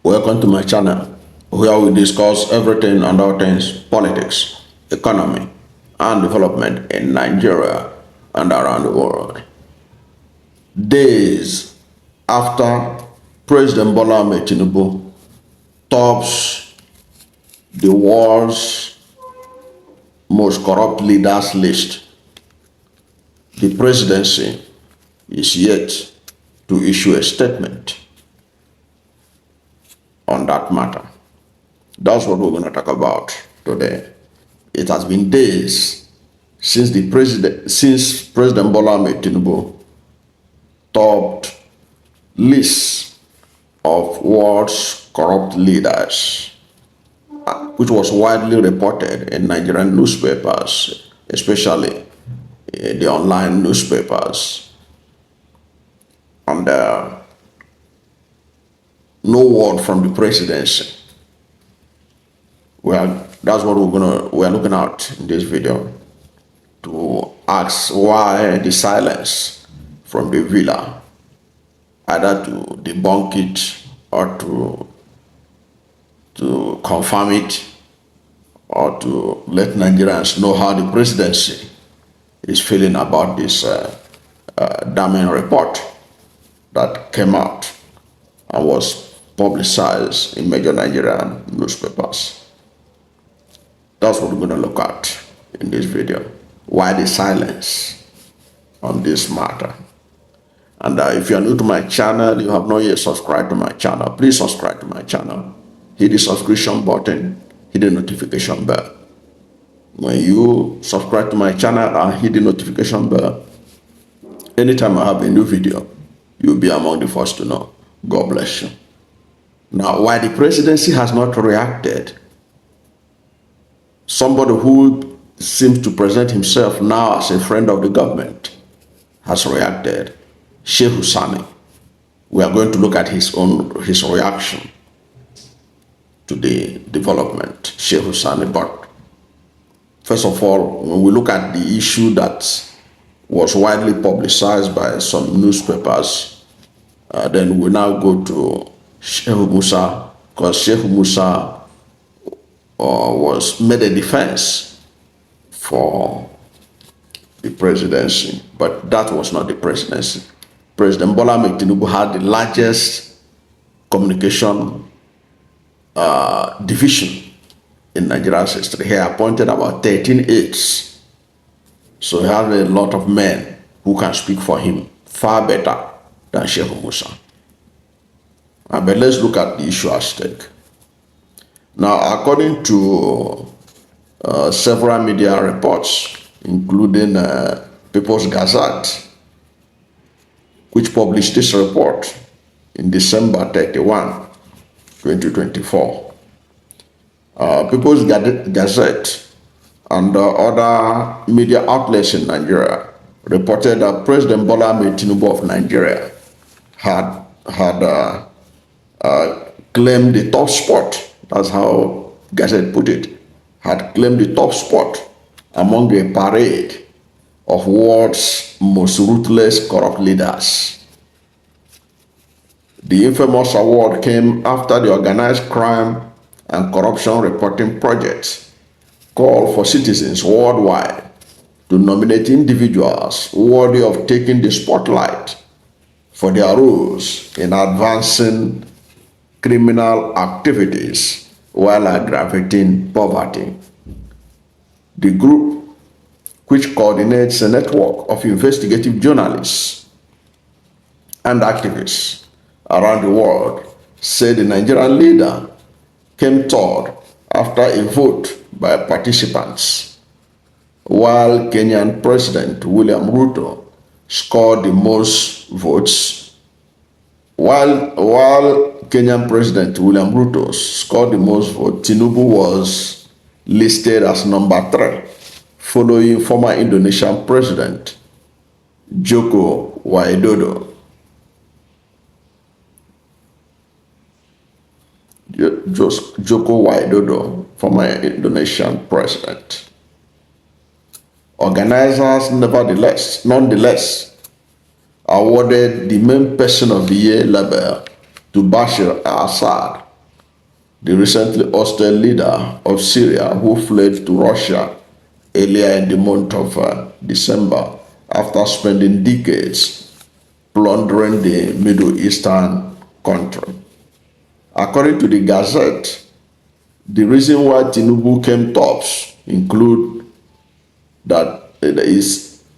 Welcome to my channel, where we discuss everything and all things politics, economy, and development in Nigeria and around the world. Days after President Bola Tinubu tops the world's most corrupt leaders list, the presidency is yet to issue a statement on that matter. That's what we're going to talk about today. It has been days since President Bola Tinubu topped lists of world's corrupt leaders, which was widely reported in Nigerian newspapers, especially the online newspapers. And no word from the presidency. Well, that's what we're looking at in this video, to ask why the silence from the villa, either to debunk it or to confirm it, or to let Nigerians know how the presidency is feeling about this damning report that came out and was publicized in major Nigerian newspapers. That's what we're going to look at in this video. Why the silence on this matter? And if you are new to my channel, you have not yet subscribed to my channel, please subscribe to my channel. Hit the subscription button, hit the notification bell. When you subscribe to my channel and hit the notification bell, anytime I have a new video, you'll be among the first to know. God bless you. Now, why the presidency has not reacted? Somebody who seems to present himself now as a friend of the government has reacted. Shehu Sani. We are going to look at his reaction to the development. Shehu Sani. But first of all, when we look at the issue that was widely publicized by some newspapers, then we now go to Shehu Musa, because Shehu Musa was made a defense for the presidency, but that was not the presidency. President Bola Tinubu had the largest communication division in Nigeria's history. He appointed about 13 aides. So he had a lot of men who can speak for him far better than Shehu Musa. But let's look at the issue at stake. Now, according to several media reports, including People's Gazette, which published this report in December 31, 2024, People's Gazette and other media outlets in Nigeria reported that President Bola Tinubu of Nigeria had claimed the top spot. That's how Gazette put it. Had claimed the top spot among a parade of world's most ruthless corrupt leaders. The infamous award came after the Organized Crime and Corruption Reporting Project called for citizens worldwide to nominate individuals worthy of taking the spotlight for their roles in advancing criminal activities while aggravating poverty. The group, which coordinates a network of investigative journalists and activists around the world, said the Nigerian leader came third after a vote by participants, while Kenyan President William Ruto scored the most votes. While Kenyan President William Ruto scored the most votes, Tinubu was listed as number 3, following former Indonesian President Joko Widodo. Joko Widodo, former Indonesian president. Organizers nonetheless awarded the main person of the year label to Bashir al-Assad the recently ousted leader of Syria who fled to Russia earlier in the month of December after spending decades plundering the Middle Eastern country. According to the Gazette, the reason why Tinubu came tops include that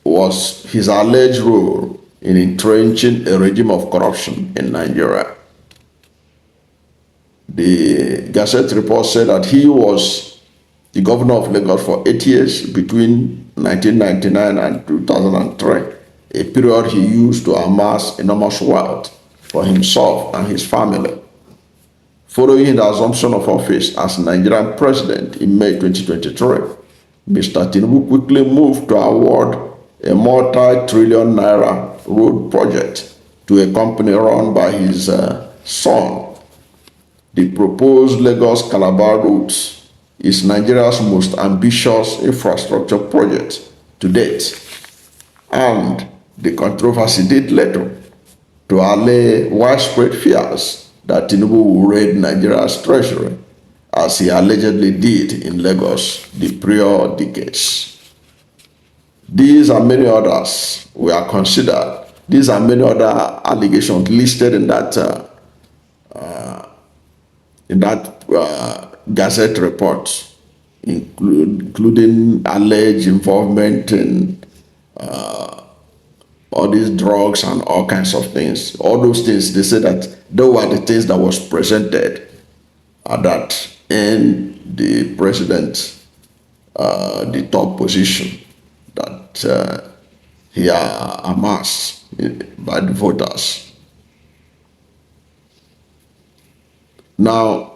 was his alleged role in entrenching a regime of corruption in Nigeria. The Gazette report said that he was the governor of Lagos for 8 years between 1999 and 2003, a period he used to amass enormous wealth for himself and his family. Following the assumption of office as Nigerian president in May 2023, Mr. Tinubu quickly moved to award a multi-trillion naira road project to a company run by his son. The proposed Lagos-Calabar route is Nigeria's most ambitious infrastructure project to date, and the controversy did little to allay widespread fears that Tinubu will raid Nigeria's treasury, as he allegedly did in Lagos the prior decades. These and many others were considered. These and many other allegations listed in that Gazette report, including alleged involvement in all these drugs and all kinds of things. All those things, they said that they were the things that was presented that in the president, the top position that he amassed by the voters. Now,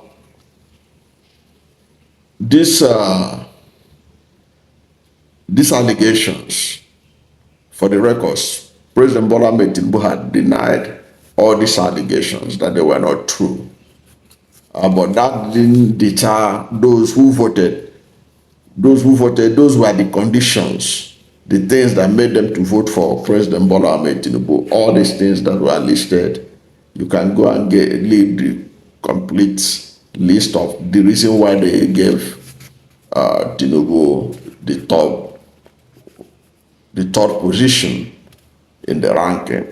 these allegations, for the records, President Bola Tinubu had denied all these allegations that they were not true. But that didn't deter those who voted. Those were the conditions, the things that made them to vote for President Bola Tinubu. All these things that were listed, you can go and leave the complete list of the reason why they gave Tinubu the third position in the ranking.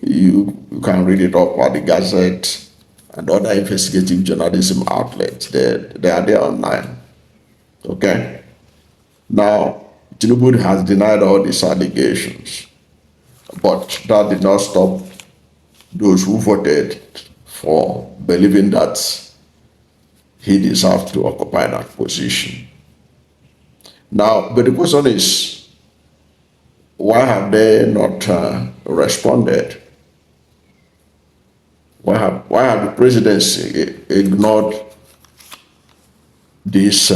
You can read it up at the Gazette and other investigative journalism outlets. They are there online. Okay? Now, Tinubu has denied all these allegations, but that did not stop those who voted for believing that he deserved to occupy that position. Now, but the question is, why have they not responded? Why have the presidency ignored this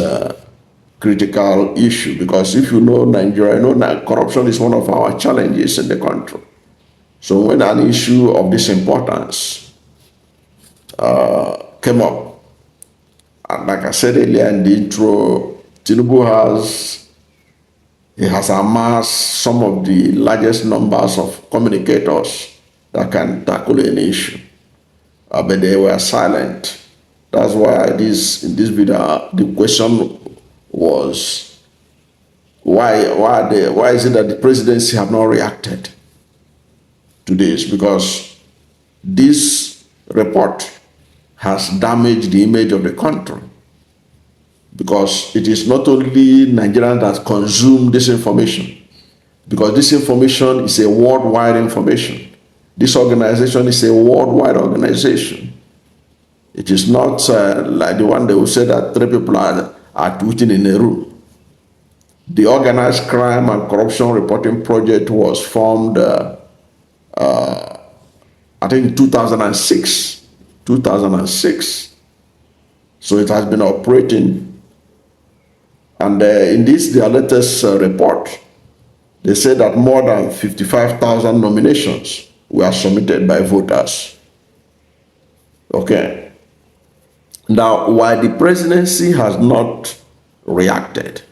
critical issue? Because if you know Nigeria, you know that corruption is one of our challenges in the country. So when an issue of this importance came up, and like I said earlier in the intro, Tinubu has amassed some of the largest numbers of communicators that can tackle any issue. But they were silent. That's why in this video, the question was, why is it that the presidency have not reacted to this? Because this report has damaged the image of the country. Because it is not only Nigerians that consume this information, because this information is a worldwide information. This organization is a worldwide organization. It is not like the one they will say that three people are tweeting in a room. The Organized Crime and Corruption Reporting Project was formed, I think, in 2006. 2006. So it has been operating. And in their latest report, they said that more than 55,000 nominations were submitted by voters. Okay. Now, why the presidency has not reacted,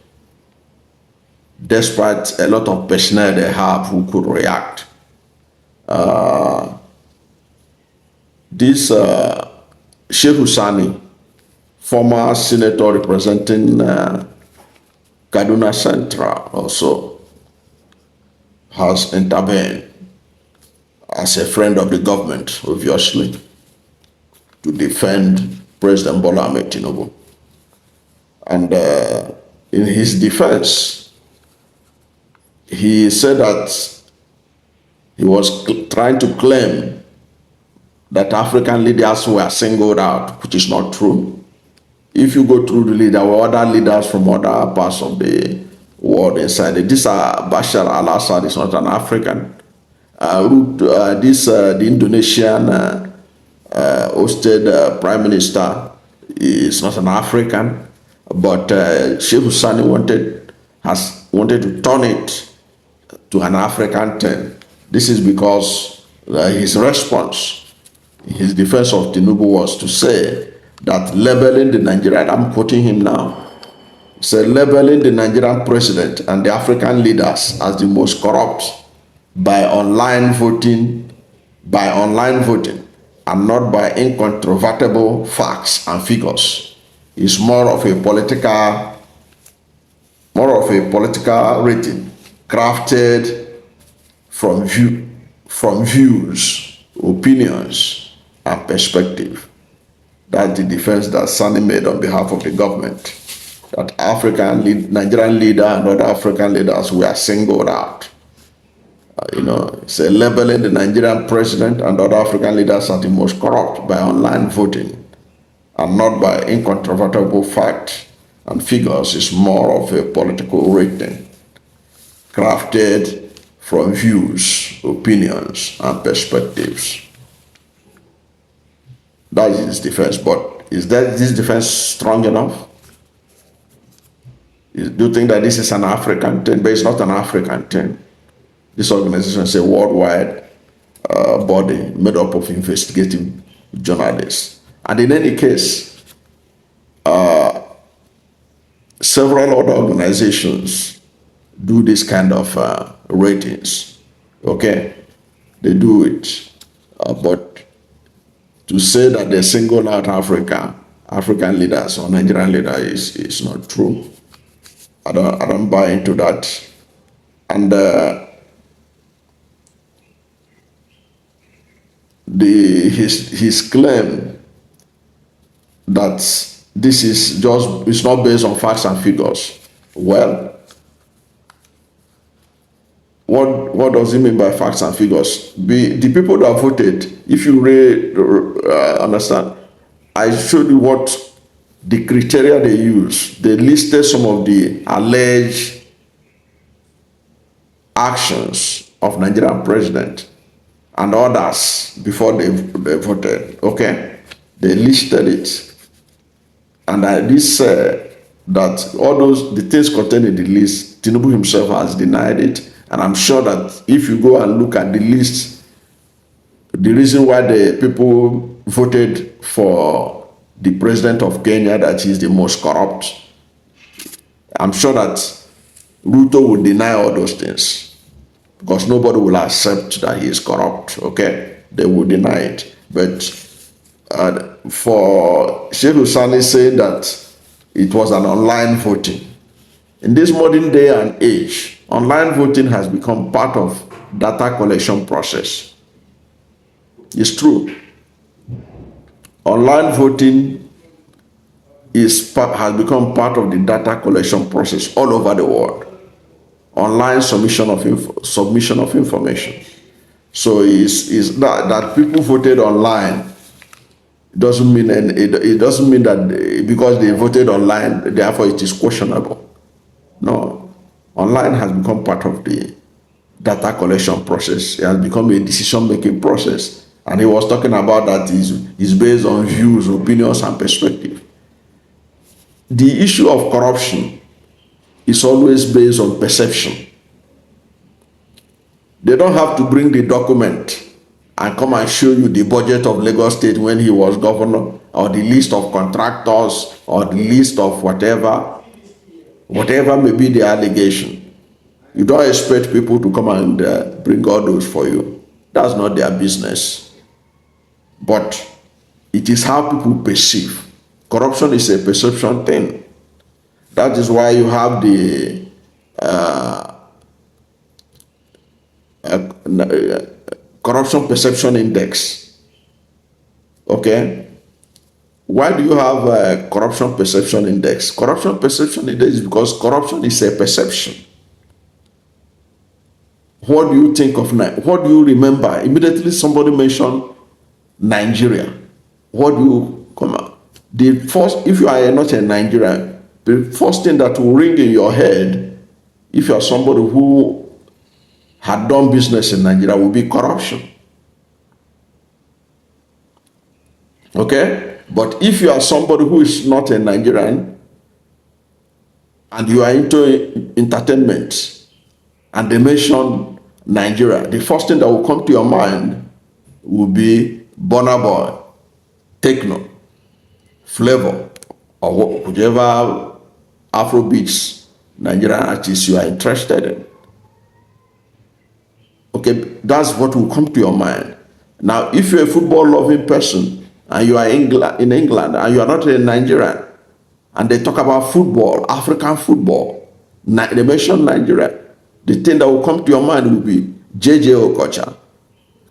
despite a lot of personnel they have who could react, this Shehu Sani, former senator representing Kaduna Central also has intervened as a friend of the government, obviously, to defend President Bola Ahmed Tinubu. And in his defense, he said that he was trying to claim that African leaders were singled out, which is not true. If you go through the leader, there were other leaders from other parts of the world inside it. This Bashar al-Assad is not an African. The Indonesian hosted Prime Minister is not an African, but Shehu Sani wanted to turn it to an African thing. This is because his response, his defense of Tinubu was to say that labeling the Nigerian, I'm quoting him now, said labeling the Nigerian president and the African leaders as the most corrupt by online voting and not by incontrovertible facts and figures is more of a political rating crafted from views, opinions, and perspective. That's the defense that Sani made on behalf of the government, that Nigerian leader and other African leaders were singled out. Say labeling the Nigerian president and other African leaders as the most corrupt by online voting and not by incontrovertible facts and figures is more of a political rating crafted from views, opinions, and perspectives. That is his defense. But is this defense strong enough? Do you think that this is an African thing? But it's not an African thing. This organization is a worldwide body made up of investigative journalists. And in any case, several other organizations do this kind of ratings. Okay? They do it. But to say that they single out African leaders or Nigerian leaders is not true. I don't buy into that. And his claim that this is it's not based on facts and figures. Well, what does he mean by facts and figures? The people that voted, if you understand, I showed you what the criteria they use. They listed some of the alleged actions of Nigerian president and others before they voted. Okay, they listed it, and this said that all the things contained in the list, Tinubu himself has denied it. And I'm sure that if you go and look at the list, the reason why the people voted for the president of Kenya, that he's the most corrupt, I'm sure that Ruto will deny all those things, because nobody will accept that he is corrupt. Okay, they will deny it. But for Shehu Sani saying that it was an online voting, in this modern day and age, online voting has become part of data collection process. It's true. Online voting has become part of the data collection process all over the world. Online submission of information. So is that people voted online doesn't mean that because they voted online, therefore it is questionable. No. Online has become part of the data collection process. It has become a decision-making process. And he was talking about that is based on views, opinions, and perspective. The issue of corruption is always based on perception. They don't have to bring the document and come and show you the budget of Lagos State when he was governor, or the list of contractors, or the list of whatever may be the allegation. You don't expect people to come and bring all those for you. That's not their business. But it is how people perceive. Corruption is a perception thing. That is why you have the corruption perception index. Okay? Why do you have a corruption perception index? Corruption perception index is because corruption is a perception. What do you think of what do you remember? Immediately somebody mentioned Nigeria. What do you come out? The first, if you are not a Nigerian, the first thing that will ring in your head, if you are somebody who had done business in Nigeria, will be corruption. Okay? But if you are somebody who is not a Nigerian and you are into entertainment and they mention Nigeria, the first thing that will come to your mind will be Burna Boy, Techno, Flavor, or whichever Afrobeats Nigerian artists you are interested in. Okay, that's what will come to your mind. Now, if you're a football-loving person and you are in England and you are not a Nigerian, and they talk about football, African football, they mention Nigeria, the thing that will come to your mind will be JJ Okocha,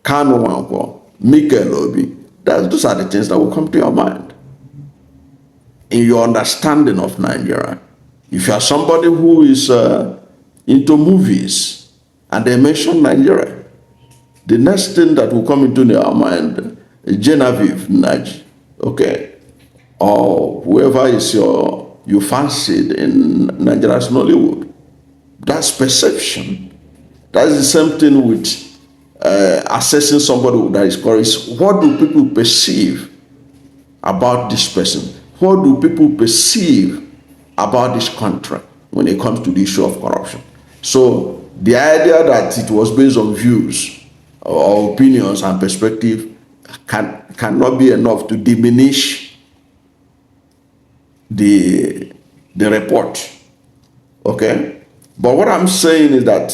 Kanu Wankwo, Mikel Obi. Those are the things that will come to your mind in your understanding of Nigeria. If you are somebody who is into movies and they mention Nigeria, the next thing that will come into your mind is Genevieve Naji, okay, or whoever is you fancied in Nigeria's Nollywood. That's perception. That's the same thing with assessing somebody that is corrupt. What do people perceive about this person? What do people perceive about this country when it comes to the issue of corruption? So the idea that it was based on views or opinions and perspective cannot be enough to diminish the report. Okay? But what I'm saying is that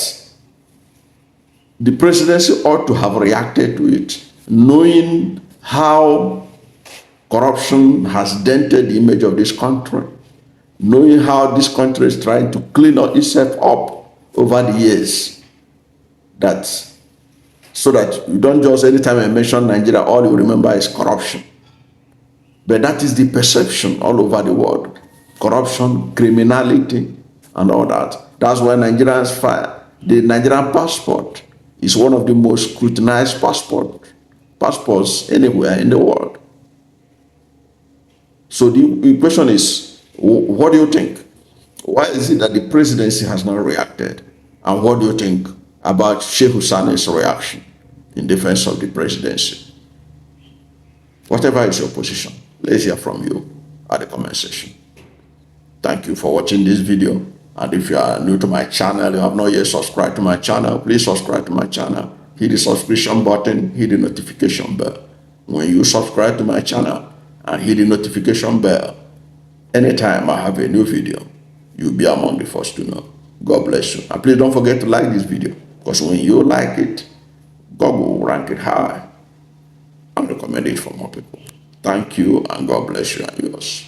the presidency ought to have reacted to it, knowing how corruption has dented the image of this country, knowing how this country is trying to clean itself up over the years, so that you don't just, anytime I mention Nigeria, all you remember is corruption. But that is the perception all over the world. Corruption, criminality, and all that. That's why Nigerians fire. The Nigerian passport is one of the most scrutinized passports anywhere in the world. So the question is, what do you think? Why is it that the presidency has not reacted? And what do you think about Shehu Sani's reaction in defense of the presidency? Whatever is your position, let's hear from you at the comment section. Thank you for watching this video. And if you are new to my channel, you have not yet subscribed to my channel, please subscribe to my channel. Hit the subscription button, hit the notification bell. When you subscribe to my channel and hit the notification bell, anytime I have a new video, you'll be among the first to know. God bless you. And please don't forget to like this video, because when you like it, God will rank it high and recommend it for more people. Thank you, and God bless you and yours.